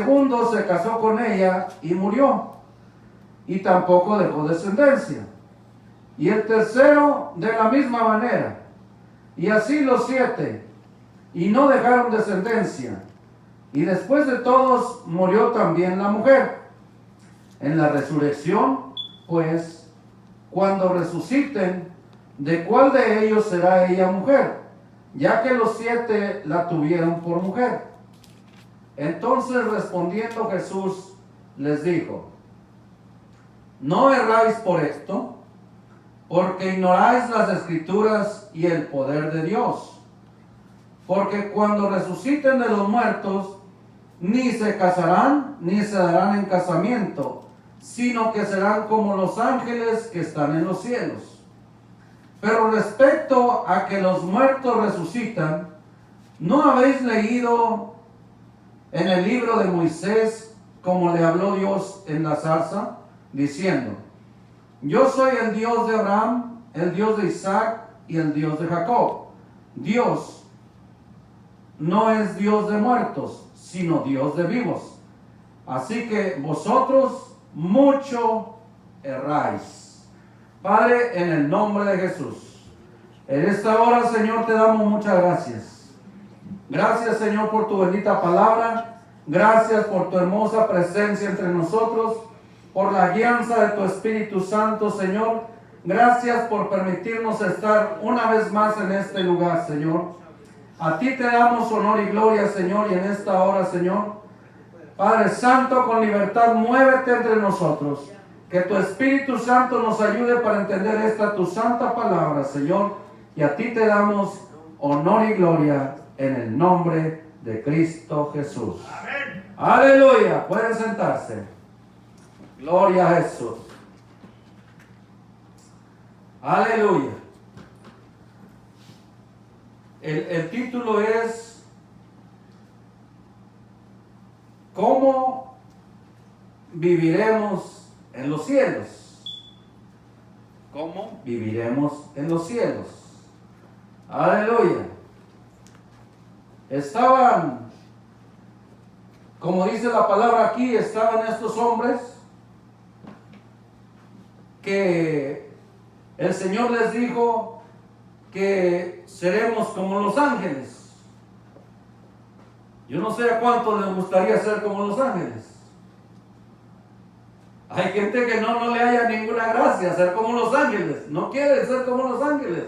segundo se casó con ella y murió, y tampoco dejó descendencia. Y el tercero de la misma manera. Y así los 7, y no dejaron descendencia. Y después de todos murió también la mujer. En la resurrección, pues, cuando resuciten, ¿de cuál de ellos será ella mujer? Ya que los 7 la tuvieron por mujer. Entonces respondiendo Jesús les dijo: no erráis por esto, porque ignoráis las Escrituras y el poder de Dios. Porque cuando resuciten de los muertos, ni se casarán, ni se darán en casamiento, sino que serán como los ángeles que están en los cielos. Pero respecto a que los muertos resucitan, ¿no habéis leído en el libro de Moisés como le habló Dios en la zarza, diciendo: yo soy el Dios de Abraham, el Dios de Isaac y el Dios de Jacob? Dios no es Dios de muertos, sino Dios de vivos. Así que vosotros mucho erráis. Padre, en el nombre de Jesús, en esta hora, Señor, te damos muchas gracias. Gracias, Señor, por tu bendita palabra. Gracias por tu hermosa presencia entre nosotros, por la guianza de tu Espíritu Santo, Señor. Gracias por permitirnos estar una vez más en este lugar, Señor. A ti te damos honor y gloria, Señor, y en esta hora, Señor, Padre Santo, con libertad, muévete entre nosotros. Que tu Espíritu Santo nos ayude para entender esta tu santa palabra, Señor. Y a ti te damos honor y gloria en el nombre de Cristo Jesús. Amén. Aleluya. Pueden sentarse. Gloria a Jesús. Aleluya. El título es ¿cómo viviremos en los cielos? ¿Cómo viviremos en los cielos? Aleluya. Estaban, como dice la palabra aquí, estaban estos hombres que el Señor les dijo que seremos como los ángeles. Yo no sé a cuántos les gustaría ser como los ángeles. Hay gente que no le haya ninguna gracia ser como los ángeles. No quiere ser como los ángeles.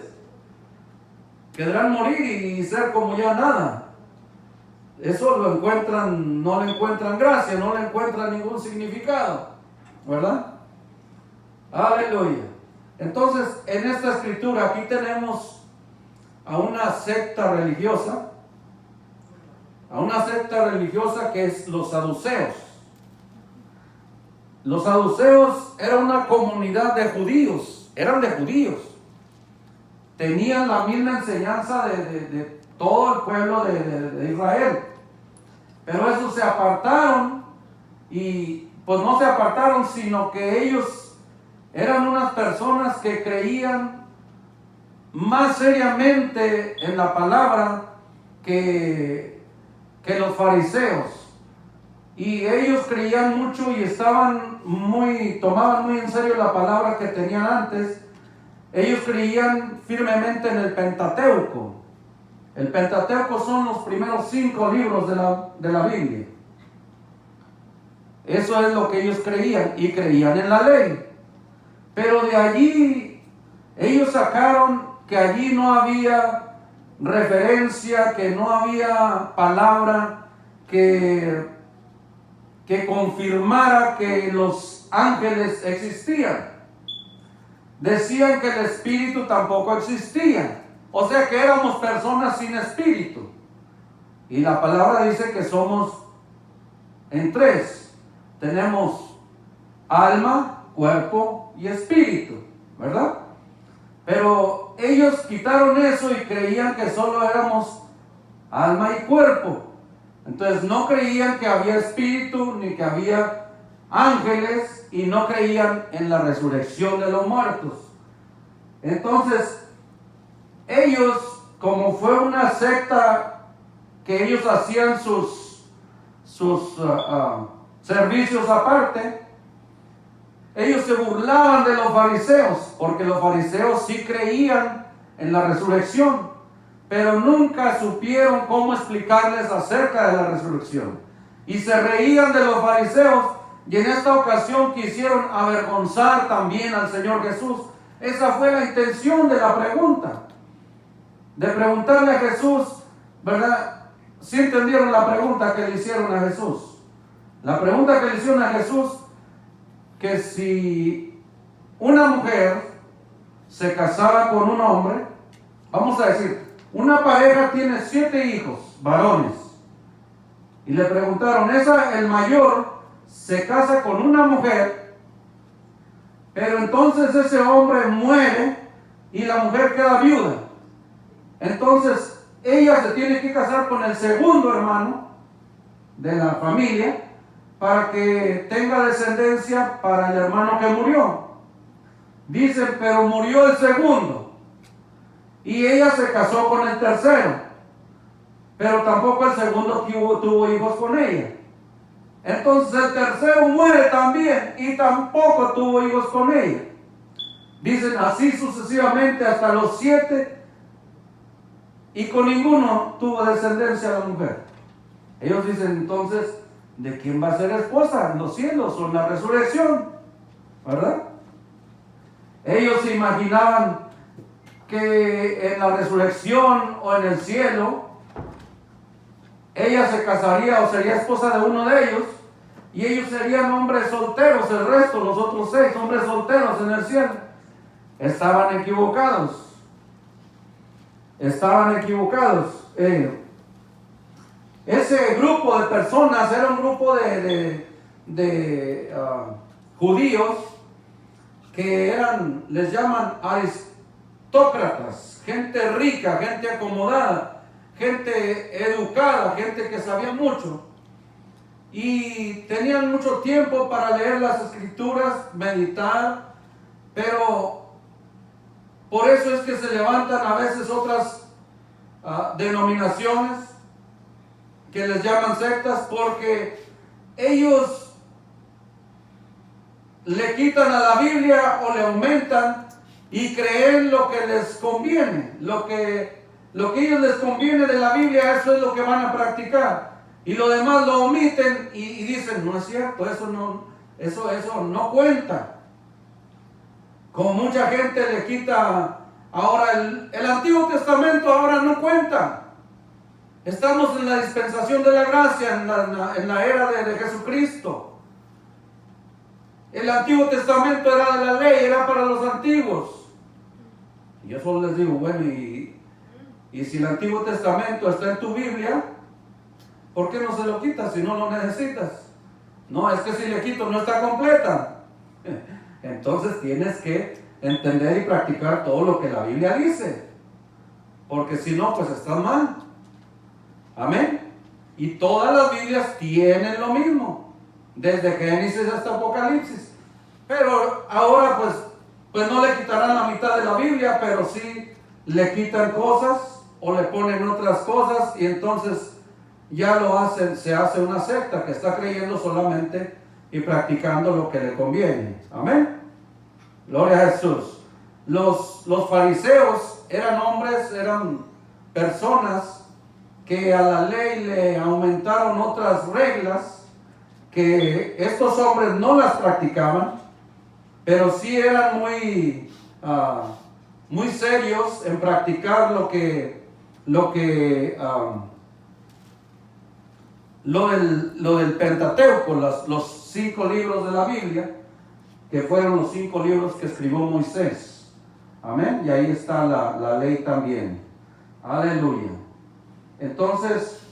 Querrán morir y ser como ya nada. Eso lo encuentran, no le encuentran gracia, no le encuentran ningún significado, ¿verdad? Aleluya. Entonces, en esta escritura aquí tenemos a una secta religiosa, que es los saduceos. Los saduceos eran una comunidad de judíos, eran de judíos. Tenían la misma enseñanza de todo el pueblo de Israel. Pero esos se apartaron y pues no se apartaron, sino que ellos eran unas personas que creían más seriamente en la palabra que los fariseos. Y ellos creían mucho y tomaban muy en serio la palabra que tenían antes. Ellos creían firmemente en el Pentateuco. El Pentateuco son los primeros 5 libros de la Biblia. Eso es lo que ellos creían, y creían en la ley. Pero de allí, ellos sacaron que allí no había referencia, que no había palabra que confirmara que los ángeles existían. Decían que el espíritu tampoco existía. O sea que éramos personas sin espíritu. Y la palabra dice que somos en 3. Tenemos alma, cuerpo y espíritu, ¿verdad? Pero ellos quitaron eso y creían que solo éramos alma y cuerpo. Entonces no creían que había espíritu ni que había ángeles, y no creían en la resurrección de los muertos. Entonces ellos, como fue una secta que ellos hacían sus servicios aparte. Ellos se burlaban de los fariseos, porque los fariseos sí creían en la resurrección, pero nunca supieron cómo explicarles acerca de la resurrección. Y se reían de los fariseos, y en esta ocasión quisieron avergonzar también al Señor Jesús. Esa fue la intención de la pregunta, de preguntarle a Jesús, ¿verdad? ¿Sí entendieron la pregunta que le hicieron a Jesús? La pregunta que le hicieron a Jesús, que si una mujer se casaba con un hombre, vamos a decir, una pareja tiene 7 hijos, varones, y le preguntaron, el mayor se casa con una mujer, pero entonces ese hombre muere y la mujer queda viuda. Entonces ella se tiene que casar con el segundo hermano de la familia para que tenga descendencia para el hermano que murió. Dicen, pero murió el segundo y ella se casó con el tercero, pero tampoco el segundo tuvo hijos con ella. Entonces el tercero muere también y tampoco tuvo hijos con ella. Dicen así sucesivamente hasta los 7, y con ninguno tuvo descendencia la mujer. Ellos dicen entonces, ¿de quién va a ser esposa? ¿En los cielos o en la resurrección? ¿Verdad? Ellos se imaginaban que en la resurrección o en el cielo ella se casaría o sería esposa de uno de ellos, y ellos serían hombres solteros, el resto, los otros 6 hombres solteros en el cielo. Estaban equivocados. Estaban equivocados. Ese grupo de personas era un grupo de judíos que les llaman aristócratas, gente rica, gente acomodada, gente educada, gente que sabía mucho. Y tenían mucho tiempo para leer las escrituras, meditar, pero por eso es que se levantan a veces otras denominaciones que les llaman sectas, porque ellos le quitan a la Biblia o le aumentan y creen lo que les conviene, lo que a ellos les conviene de la Biblia, eso es lo que van a practicar, y lo demás lo omiten y dicen, no es cierto, eso no cuenta. Como mucha gente le quita ahora el Antiguo Testamento, ahora no cuenta. Estamos en la dispensación de la gracia, en la era de Jesucristo. El Antiguo Testamento era de la ley, era para los antiguos. Y yo solo les digo, bueno, y si el Antiguo Testamento está en tu Biblia, ¿por qué no se lo quitas si no lo necesitas? No, es que si le quito no está completa. Entonces tienes que entender y practicar todo lo que la Biblia dice, porque si no, pues estás mal. Amén. Y todas las Biblias tienen lo mismo, desde Génesis hasta Apocalipsis. Pero ahora pues no le quitarán la mitad de la Biblia, pero sí le quitan cosas o le ponen otras cosas, y entonces ya se hace una secta que está creyendo solamente y practicando lo que le conviene. Amén. Gloria a Jesús. Los fariseos eran personas que a la ley le aumentaron otras reglas que estos hombres no las practicaban, pero sí eran muy serios en practicar lo del Pentateuco, los 5 libros de la Biblia, que fueron los 5 libros que escribió Moisés. Amén. Y ahí está la ley también. Aleluya. Entonces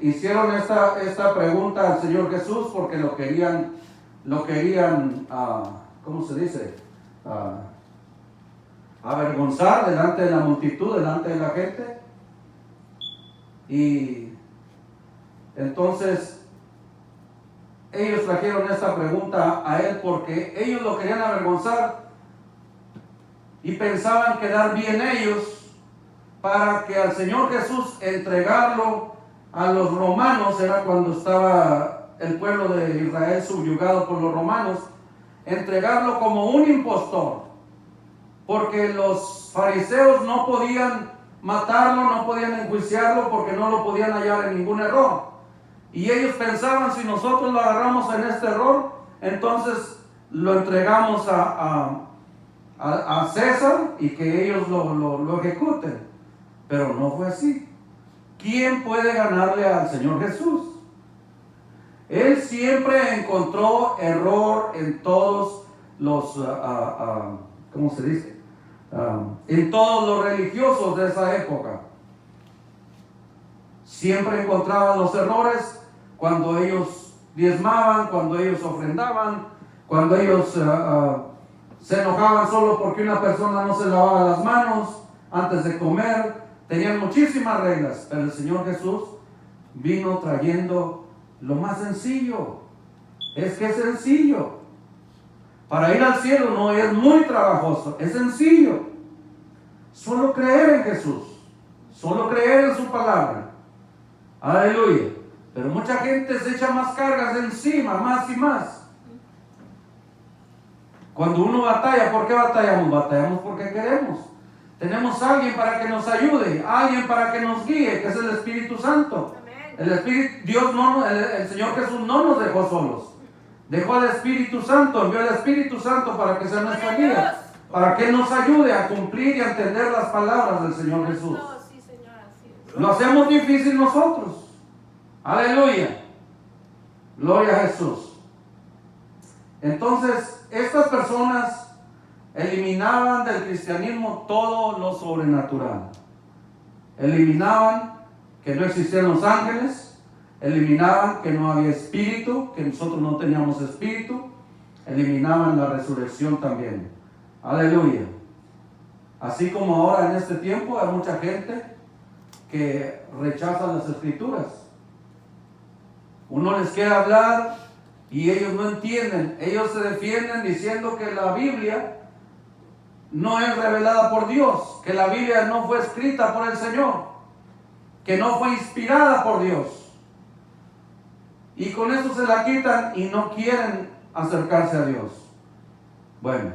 hicieron esta pregunta al Señor Jesús porque lo querían ¿cómo se dice? Avergonzar delante de la multitud, delante de la gente. Y entonces ellos trajeron esta pregunta a él porque ellos lo querían avergonzar y pensaban quedar bien ellos para que al Señor Jesús entregarlo a los romanos, era cuando estaba el pueblo de Israel subyugado por los romanos, entregarlo como un impostor, porque los fariseos no podían matarlo, no podían enjuiciarlo, porque no lo podían hallar en ningún error. Y ellos pensaban, si nosotros lo agarramos en este error, entonces lo entregamos a César y que ellos lo ejecuten. Pero no fue así. ¿Quién puede ganarle al Señor Jesús? Él siempre encontró error en todos los, ¿cómo se dice? En todos los religiosos de esa época. Siempre encontraba los errores cuando ellos diezmaban, cuando ellos ofrendaban, cuando ellos se enojaban solo porque una persona no se lavaba las manos antes de comer. Tenían muchísimas reglas, pero el Señor Jesús vino trayendo lo más sencillo. Es que es sencillo. Para ir al cielo no es muy trabajoso, es sencillo. Solo creer en Jesús, solo creer en su palabra. Aleluya. Pero mucha gente se echa más cargas encima, más y más. Cuando uno batalla, ¿por qué batallamos? Batallamos porque queremos. Tenemos a alguien para que nos ayude, alguien para que nos guíe, que es el Espíritu Santo. El Señor Jesús no nos dejó solos. Dejó al Espíritu Santo, envió al Espíritu Santo para que sea nuestra guía, para que nos ayude a cumplir y a entender las palabras del Señor Jesús. Lo hacemos difícil nosotros. Aleluya. Gloria a Jesús. Entonces, estas personas eliminaban del cristianismo todo lo sobrenatural. Eliminaban que no existían los ángeles, eliminaban que no había espíritu, que nosotros no teníamos espíritu, eliminaban la resurrección también. Aleluya. Así como ahora en este tiempo hay mucha gente que rechaza las escrituras. Uno les quiere hablar y ellos no entienden. Ellos se defienden diciendo que la Biblia no es revelada por Dios, que la Biblia no fue escrita por el Señor, que no fue inspirada por Dios. Y con eso se la quitan y no quieren acercarse a Dios. Bueno,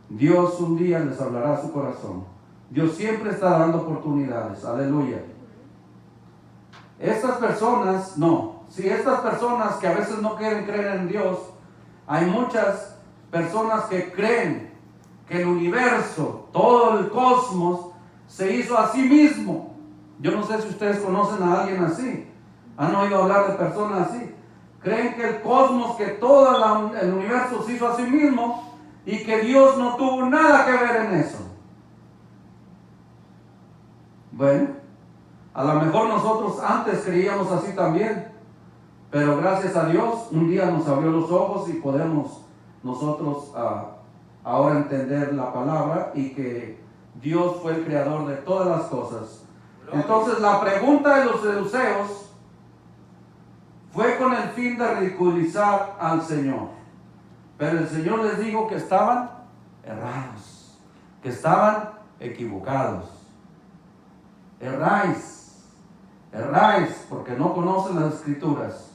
Dios un día les hablará a su corazón. Dios siempre está dando oportunidades. Aleluya. Estas personas, estas personas que a veces no quieren creer en Dios, hay muchas personas que creen que el universo, todo el cosmos, se hizo a sí mismo. Yo no sé si ustedes conocen a alguien así. ¿Han oído hablar de personas así? Creen que el cosmos, que todo el universo se hizo a sí mismo y que Dios no tuvo nada que ver en eso. Bueno, a lo mejor nosotros antes creíamos así también, pero gracias a Dios un día nos abrió los ojos y podemos nosotros ahora entender la palabra y que Dios fue el creador de todas las cosas. Entonces la pregunta de los saduceos fue con el fin de ridiculizar al Señor, pero el Señor les dijo que estaban errados, que estaban equivocados. Erráis porque no conocen las Escrituras.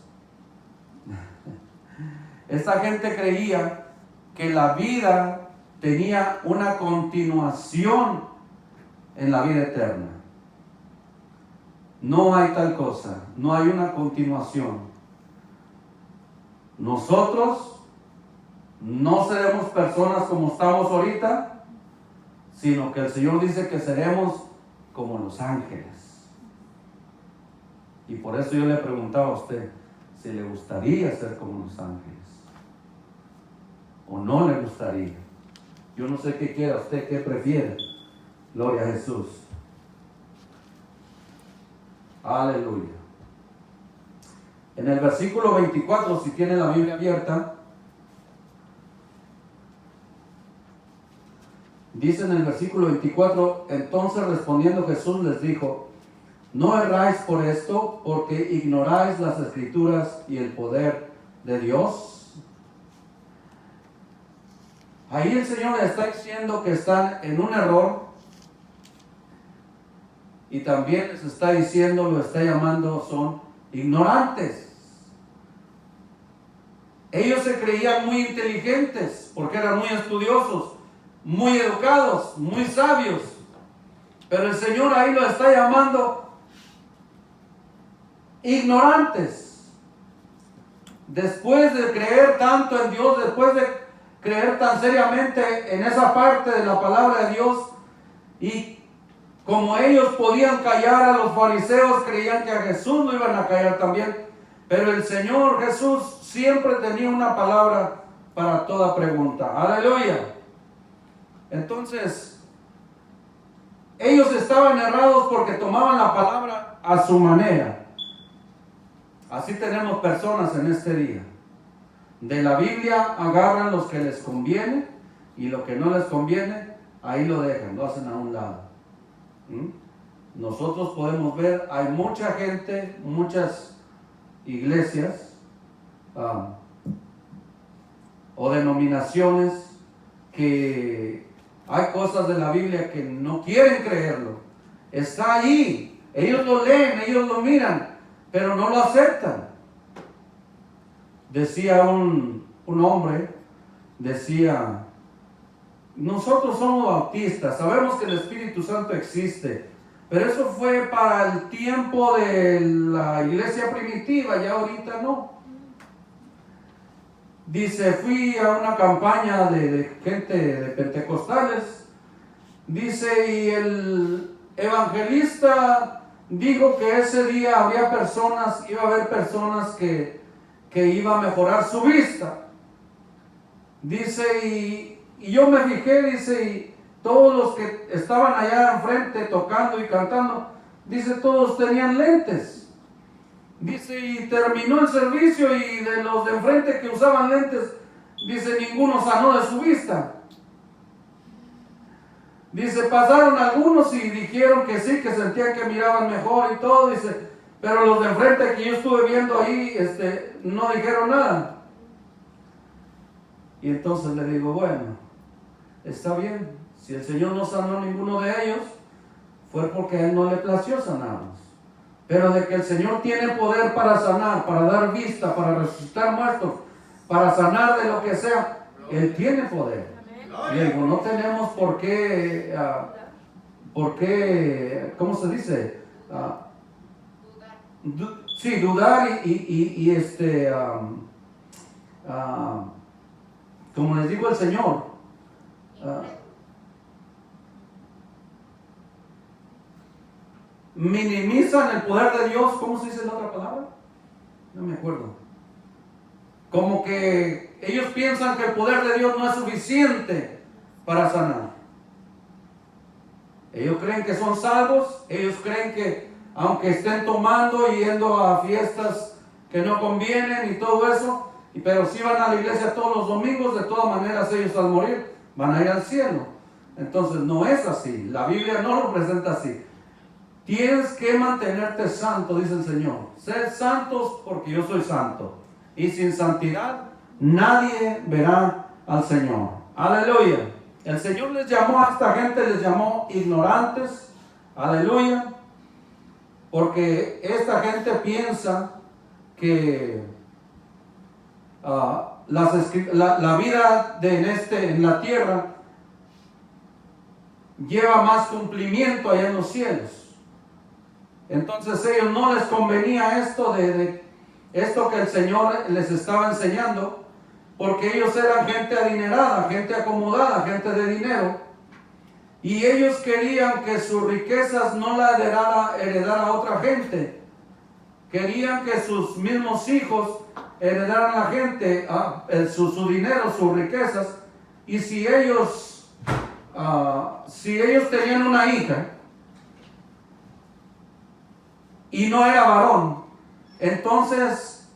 Esta gente creía que la vida tenía una continuación en la vida eterna. No hay tal cosa, no hay una continuación. Nosotros no seremos personas como estamos ahorita, sino que el Señor dice que seremos como los ángeles. Y por eso yo le preguntaba a usted si le gustaría ser como los ángeles o no le gustaría. Yo no sé qué quiera usted, qué prefiere. Gloria a Jesús. Aleluya. En el versículo 24, si tiene la Biblia abierta, dice en el versículo 24: entonces respondiendo Jesús les dijo: no erráis por esto, porque ignoráis las Escrituras y el poder de Dios. Ahí el Señor está diciendo que están en un error, y también les está diciendo, lo está llamando, son ignorantes. Ellos se creían muy inteligentes porque eran muy estudiosos, muy educados, muy sabios. Pero el Señor ahí lo está llamando ignorantes. Después de creer tanto en Dios, después de creer tan seriamente en esa parte de la palabra de Dios, y como ellos podían callar a los fariseos, creían que a Jesús lo iban a callar también. Pero el Señor Jesús siempre tenía una palabra para toda pregunta. Aleluya. Entonces, ellos estaban errados porque tomaban la palabra a su manera. Así tenemos personas en este día. De la Biblia agarran los que les conviene y lo que no les conviene, ahí lo dejan, lo hacen a un lado. Nosotros podemos ver, hay mucha gente, muchas iglesias o denominaciones que hay cosas de la Biblia que no quieren creerlo. Está allí, ellos lo leen, ellos lo miran, pero no lo aceptan. Decía un hombre, decía: nosotros somos bautistas, sabemos que el Espíritu Santo existe, pero eso fue para el tiempo de la iglesia primitiva, ya ahorita no. Dice, fui a una campaña de gente de pentecostales, dice, y el evangelista dijo que ese día iba a haber personas que iba a mejorar su vista. Dice, y yo me fijé, dice, y todos los que estaban allá enfrente tocando y cantando, dice, todos tenían lentes. Dice, y terminó el servicio y de los de enfrente que usaban lentes, dice, ninguno sanó de su vista. Dice, pasaron algunos y dijeron que sí, que sentían que miraban mejor y todo, dice, pero los de enfrente que yo estuve viendo ahí, no dijeron nada. Y entonces le digo, bueno, está bien, si el Señor no sanó a ninguno de ellos, fue porque a Él no le plació sanarlos. Pero de que el Señor tiene poder para sanar, para dar vista, para resucitar muertos, para sanar de lo que sea, Él tiene poder. Y digo, no tenemos por qué, ¿cómo se dice? Dudar como les digo el Señor, minimizan el poder de Dios. ¿Cómo se dice la otra palabra? No me acuerdo. Como que ellos piensan que el poder de Dios no es suficiente para sanar. Ellos creen que son salvos, ellos creen que aunque estén tomando y yendo a fiestas que no convienen y todo eso, pero si van a la iglesia todos los domingos, de todas maneras ellos al morir van a ir al cielo. Entonces no es así, la Biblia no lo presenta así. Tienes que mantenerte santo, dice el Señor. Sed santos porque yo soy santo. Y sin santidad nadie verá al Señor. Aleluya. El Señor les llamó a esta gente, les llamó ignorantes. Aleluya. Porque esta gente piensa que la vida en la tierra lleva más cumplimiento allá en los cielos. Entonces a ellos no les convenía esto esto que el Señor les estaba enseñando, porque ellos eran gente adinerada, gente acomodada, gente de dinero, y ellos querían que sus riquezas no la heredara a otra gente. Querían que sus mismos hijos heredaran a la gente su dinero, sus riquezas, y si ellos tenían una hija y no era varón, entonces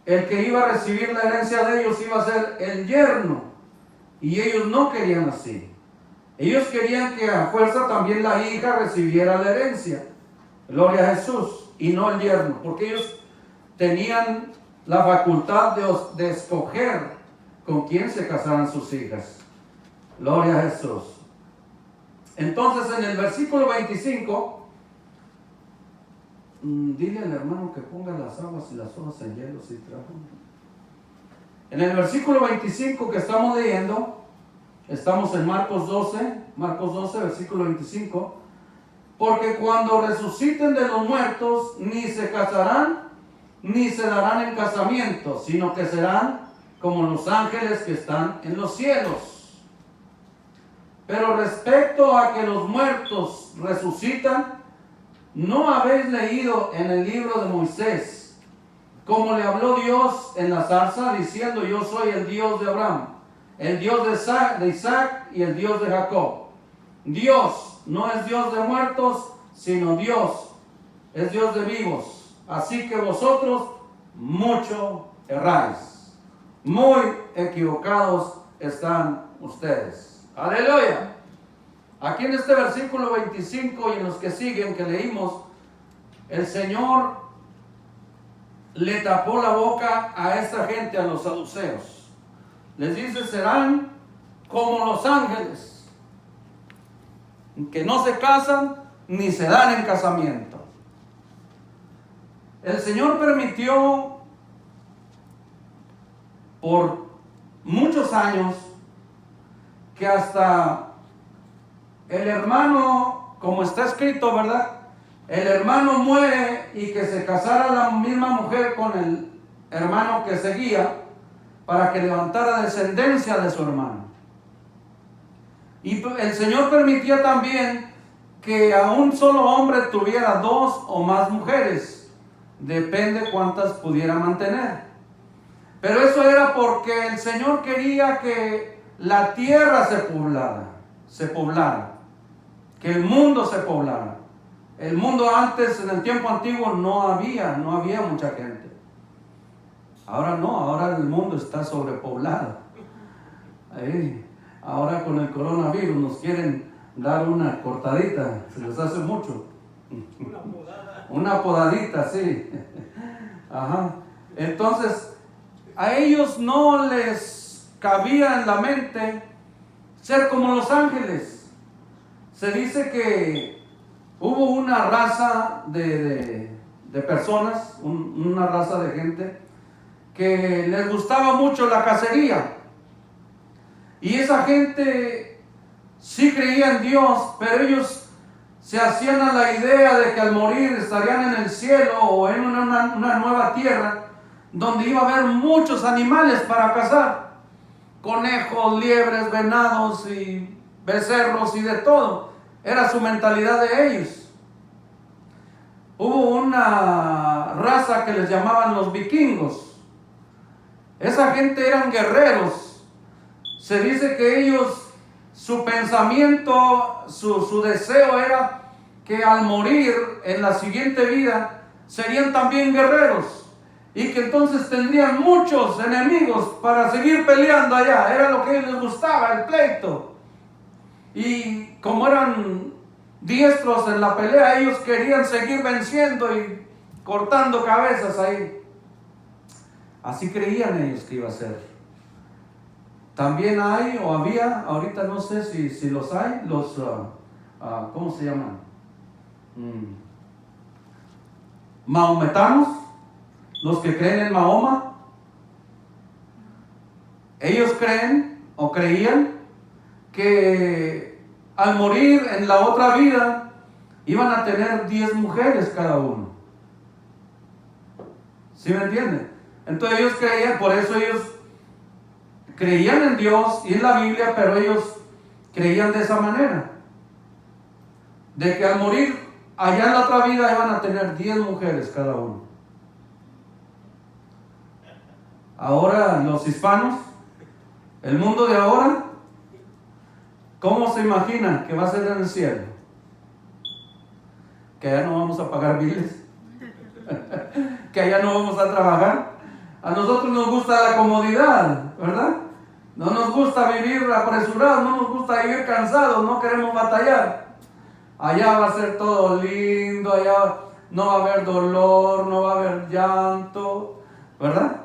el que iba a recibir la herencia de ellos iba a ser el yerno, y ellos no querían así. Ellos querían que a fuerza también la hija recibiera la herencia, gloria a Jesús, y no el yerno, porque ellos tenían la facultad de escoger con quién se casaran sus hijas, gloria a Jesús. Entonces en el versículo 25 Dile al hermano que ponga las aguas y las hojas en hielo si trajo. En el versículo 25 que estamos leyendo, estamos en Marcos 12, versículo 25. Porque cuando resuciten de los muertos, ni se casarán, ni se darán en casamiento, sino que serán como los ángeles que están en los cielos. Pero respecto a que los muertos resucitan, ¿no habéis leído en el libro de Moisés, como le habló Dios en la zarza, diciendo: yo soy el Dios de Abraham, el Dios de Isaac y el Dios de Jacob? Dios no es Dios de muertos, sino Dios es Dios de vivos. Así que vosotros mucho erráis. Muy equivocados están ustedes. Aleluya. Aquí en este versículo 25 y en los que siguen que leímos, el Señor le tapó la boca a esta gente, a los saduceos. Les dice: serán como los ángeles, que no se casan ni se dan en casamiento. El Señor permitió por muchos años que hasta el hermano, como está escrito, ¿verdad? El hermano muere y que se casara la misma mujer con el hermano que seguía para que levantara descendencia de su hermano. Y el Señor permitía también que a un solo hombre tuviera 2 o más mujeres, depende cuántas pudiera mantener. Pero eso era porque el Señor quería que la tierra se poblara, que el mundo se poblara. El mundo antes, en el tiempo antiguo, no había mucha gente. Ahora no, ahora el mundo está sobrepoblado. Ahora con el coronavirus nos quieren dar una cortadita, se les hace mucho. Una podadita, sí. Ajá. Entonces, a ellos no les cabía en la mente ser como los ángeles. Se dice que hubo una raza de personas, una raza de gente que les gustaba mucho la cacería. Y esa gente sí creía en Dios, pero ellos se hacían a la idea de que al morir estarían en el cielo o en una nueva tierra donde iba a haber muchos animales para cazar: conejos, liebres, venados y becerros y de todo. Era su mentalidad de ellos. Hubo una raza que les llamaban los vikingos. Esa gente eran guerreros. Se dice que ellos, su pensamiento, su deseo era que al morir en la siguiente vida serían también guerreros y que entonces tendrían muchos enemigos para seguir peleando allá. Era lo que a ellos les gustaba, el pleito. Y como eran diestros en la pelea, ellos querían seguir venciendo y cortando cabezas ahí. Así creían ellos que iba a ser. También hay o había, ahorita no sé si los hay, los, ¿cómo se llaman? Mahometanos, los que creen en Mahoma. Ellos creen o creían que al morir en la otra vida iban a tener 10 mujeres cada uno. ¿Sí me entienden? Entonces ellos creían, por eso ellos creían en Dios y en la Biblia, pero ellos creían de esa manera, de que al morir allá en la otra vida iban a tener 10 mujeres cada uno. Ahora los hispanos, el mundo de ahora, ¿cómo se imaginan que va a ser en el cielo? Que allá no vamos a pagar biles, que allá no vamos a trabajar. A nosotros nos gusta la comodidad, ¿verdad? No nos gusta vivir apresurados, no nos gusta vivir cansados, no queremos batallar. Allá va a ser todo lindo, allá no va a haber dolor, no va a haber llanto, ¿verdad?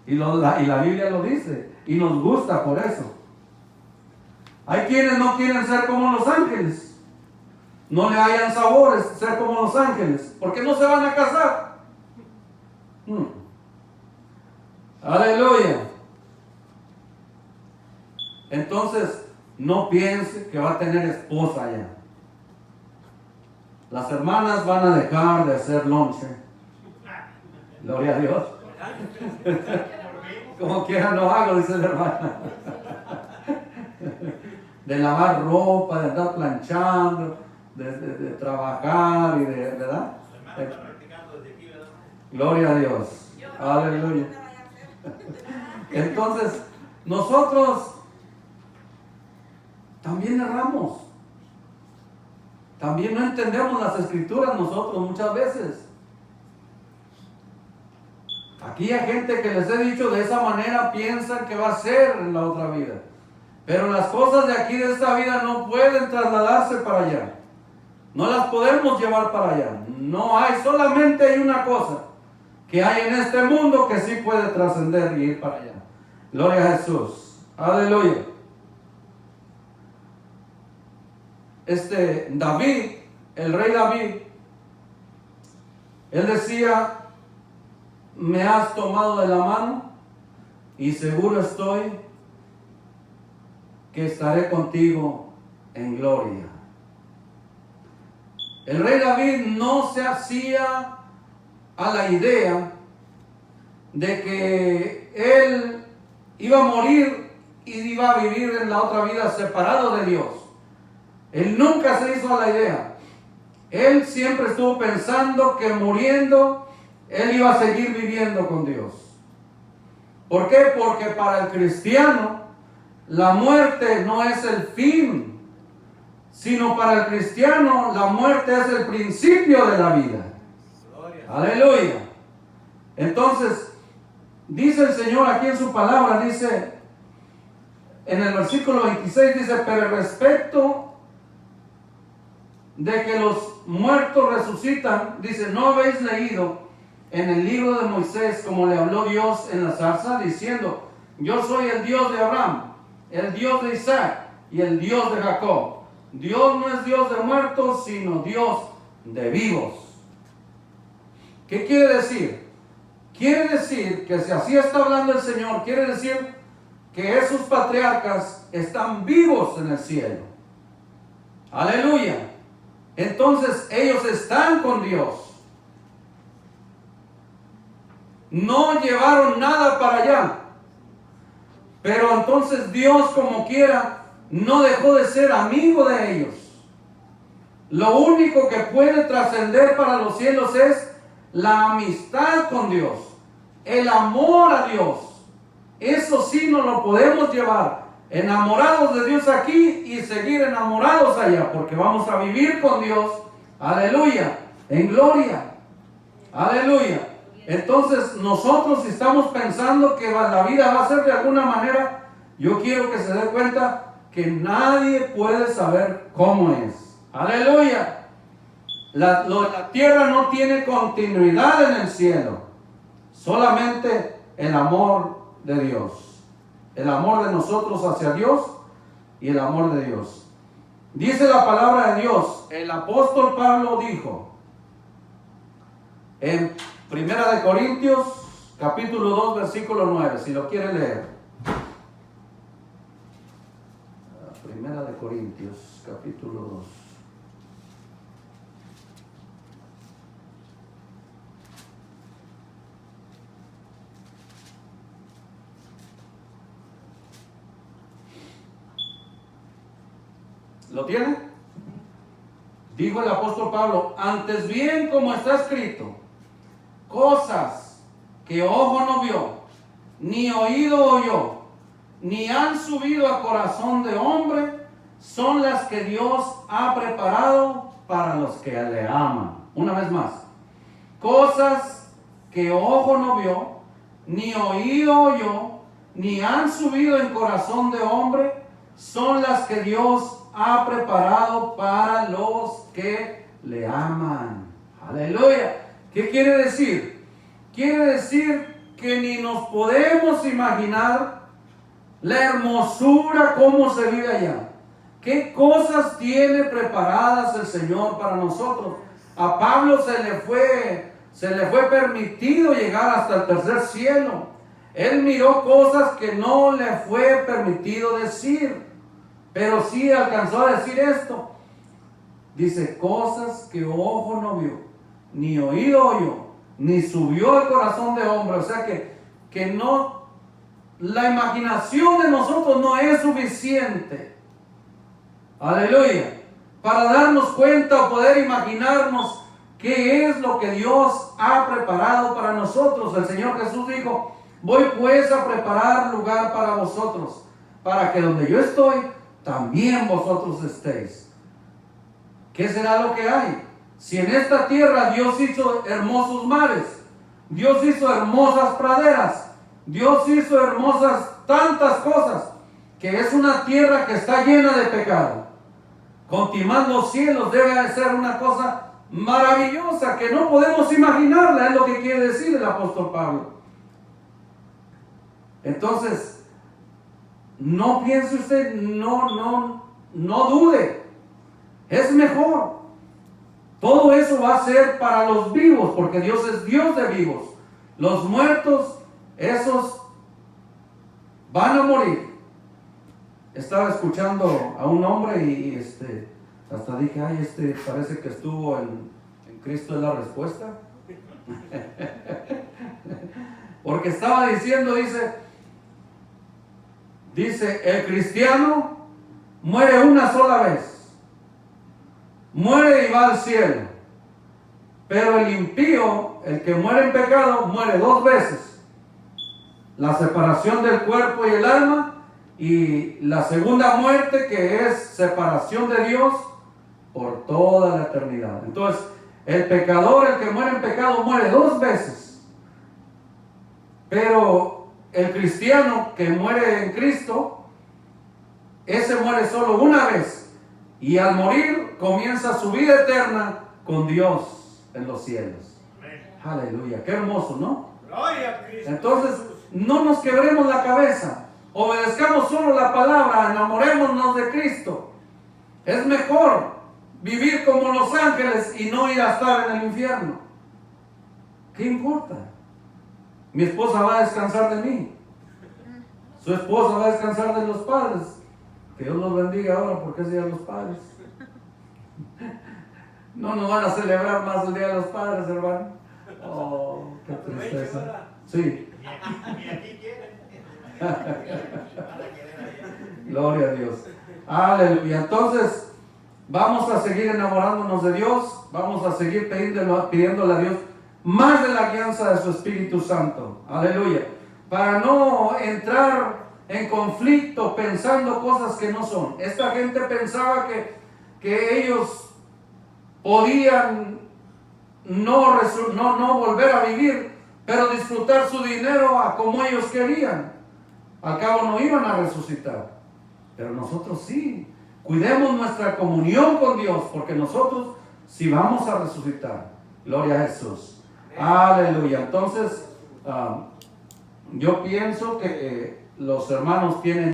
Y la Biblia lo dice, y nos gusta por eso. Hay quienes no quieren ser como los ángeles. no le hayan sabores, ser como los ángeles, porque no se van a casar. Aleluya. Entonces, no piense que va a tener esposa ya. Las hermanas van a dejar de hacer lonche. Gloria a Dios. Como quiera no hago, dice la hermana. De lavar ropa, de andar planchando, de trabajar y de, ¿verdad? Gloria a Dios. Aleluya. Entonces, nosotros también erramos. También no entendemos las escrituras nosotros muchas veces. Aquí hay gente que les he dicho de esa manera, piensan que va a ser en la otra vida. Pero las cosas de aquí, de esta vida, no pueden trasladarse para allá. No las podemos llevar para allá. No hay, solamente hay una cosa que hay en este mundo que sí puede trascender y ir para allá. Gloria a Jesús. Aleluya. David, el rey David, él decía: me has tomado de la mano y seguro estoy que estaré contigo en gloria. El rey David no se hacía a la idea de que él iba a morir y iba a vivir en la otra vida separado de Dios. Él nunca se hizo a la idea. Él siempre estuvo pensando que muriendo él iba a seguir viviendo con Dios. ¿Por qué? Porque para el cristiano la muerte no es el fin, sino para el cristiano la muerte es el principio de la vida. Aleluya. Entonces, dice el Señor aquí en su palabra, dice en el versículo 26, dice: pero respecto de que los muertos resucitan, dice: ¿no habéis leído en el libro de Moisés como le habló Dios en la zarza, diciendo: yo soy el Dios de Abraham, el Dios de Isaac y el Dios de Jacob? Dios no es Dios de muertos, sino Dios de vivos. ¿Qué quiere decir? Quiere decir que si así está hablando el Señor, quiere decir que esos patriarcas están vivos en el cielo. Aleluya. Entonces ellos están con Dios. No llevaron nada para allá. Pero entonces Dios, como quiera, no dejó de ser amigo de ellos. Lo único que puede trascender para los cielos es la amistad con Dios, el amor a Dios. Eso sí nos lo podemos llevar, enamorados de Dios aquí y seguir enamorados allá, porque vamos a vivir con Dios, aleluya, en gloria, aleluya. Entonces nosotros, si estamos pensando que la vida va a ser de alguna manera, yo quiero que se dé cuenta que nadie puede saber cómo es. Aleluya. La tierra no tiene continuidad en el cielo, solamente el amor de Dios, el amor de nosotros hacia Dios y el amor de Dios. Dice la palabra de Dios, el apóstol Pablo dijo en Primera de Corintios, capítulo 2, versículo 9, si lo quiere leer. Primera de Corintios, capítulo 2. ¿Lo tiene? Dijo el apóstol Pablo: antes bien, como está escrito, cosas que ojo no vio, ni oído oyó, ni han subido a corazón de hombre, son las que Dios ha preparado para los que le aman. Una vez más, cosas que ojo no vio, ni oído oyó, ni han subido en corazón de hombre, son las que Dios ha preparado para los que le aman. Aleluya. ¿Qué quiere decir? Quiere decir que ni nos podemos imaginar la hermosura, cómo se vive allá. ¿Qué cosas tiene preparadas el Señor para nosotros? A Pablo se le fue permitido llegar hasta el tercer cielo. Él miró cosas que no le fue permitido decir, pero sí alcanzó a decir esto. Dice, cosas que ojo no vio, ni oído oyó, ni subió al corazón de hombre. O sea que no, la imaginación de nosotros no es suficiente. Aleluya. Para darnos cuenta o poder imaginarnos qué es lo que Dios ha preparado para nosotros. El Señor Jesús dijo, voy pues a preparar lugar para vosotros, para que donde yo estoy, también vosotros estéis. ¿Qué será lo que hay? Si en esta tierra Dios hizo hermosos mares, Dios hizo hermosas praderas, Dios hizo hermosas tantas cosas, que es una tierra que está llena de pecado. Continuar los cielos debe de ser una cosa maravillosa que no podemos imaginarla, es lo que quiere decir el apóstol Pablo. Entonces, no piense usted, no dude, es mejor. Todo eso va a ser para los vivos, porque Dios es Dios de vivos. Los muertos, esos van a morir. Estaba escuchando a un hombre y hasta dije, ay, parece que estuvo en Cristo es la respuesta. Porque estaba diciendo, dice, el cristiano muere una sola vez, muere y va al cielo, pero el impío, el que muere en pecado, muere 2 veces. La separación del cuerpo y el alma, y la segunda muerte, que es separación de Dios por toda la eternidad. Entonces, el pecador, el que muere en pecado, muere 2 veces. Pero el cristiano que muere en Cristo, ese muere solo una vez. Y al morir comienza su vida eterna con Dios en los cielos. Amén. Aleluya, qué hermoso, ¿no? Gloria a Cristo. Entonces, no nos quebremos la cabeza. Obedezcamos solo la palabra, enamorémonos de Cristo. Es mejor vivir como los ángeles y no ir a estar en el infierno. ¿Qué importa? Mi esposa va a descansar de mí. Su esposa va a descansar de los padres. Que Dios los bendiga ahora porque es Día de los Padres. No nos van a celebrar más el Día de los Padres, hermano. Oh, qué tristeza. Sí. Ni aquí quieren. Gloria a Dios. Aleluya. Entonces, vamos a seguir enamorándonos de Dios. Vamos a seguir pidiéndole a Dios más de la guianza de su Espíritu Santo. Aleluya. Para no entrar en conflicto pensando cosas que no son. Esta gente pensaba que ellos podían no volver a vivir, pero disfrutar su dinero a como ellos querían. Al cabo no iban a resucitar, pero nosotros sí. Cuidemos nuestra comunión con Dios, porque nosotros sí vamos a resucitar. Gloria a Jesús. Aleluya. Entonces, yo pienso que los hermanos tienen